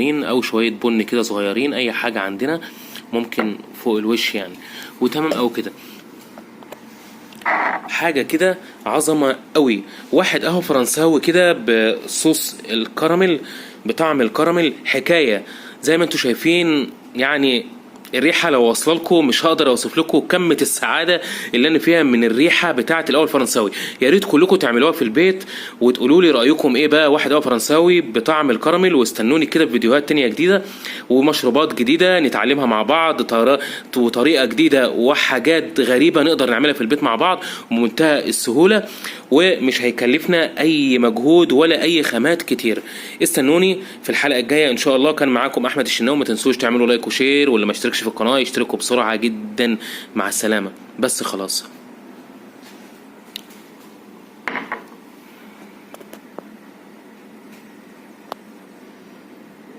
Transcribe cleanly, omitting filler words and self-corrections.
صغيرين او شويه بن كده صغيرين، اي حاجه عندنا ممكن فوق الوش يعني، وتمام او كده. حاجه كده عظمه قوي. واحد قهوه فرنساوي كده بصوص الكراميل، بطعم الكراميل، حكايه زي ما انتم شايفين يعني. الريحه لو واصله لكم مش هقدر اوصف لكم كميه السعاده اللي انا فيها من الريحه بتاعه القهوه الفرنساوي. يا ريت كلكم تعملوها في البيت وتقولوا لي رايكم ايه بقى. واحد قهوه فرنساوي بطعم الكراميل. واستنوني كده في فيديوهات تانية جديده ومشروبات جديده نتعلمها مع بعض، وطريقه جديده وحاجات غريبه نقدر نعملها في البيت مع بعض بمنتهى السهوله، ومش هيكلفنا اي مجهود ولا اي خامات كتير. استنوني في الحلقه الجايه ان شاء الله. كان معاكم احمد الشناوي. ما تنسوش تعملوا لايك وشير، واللي ما اشتركش في القناه يشتركوا بسرعه جدا. مع السلامه. بس خلاص.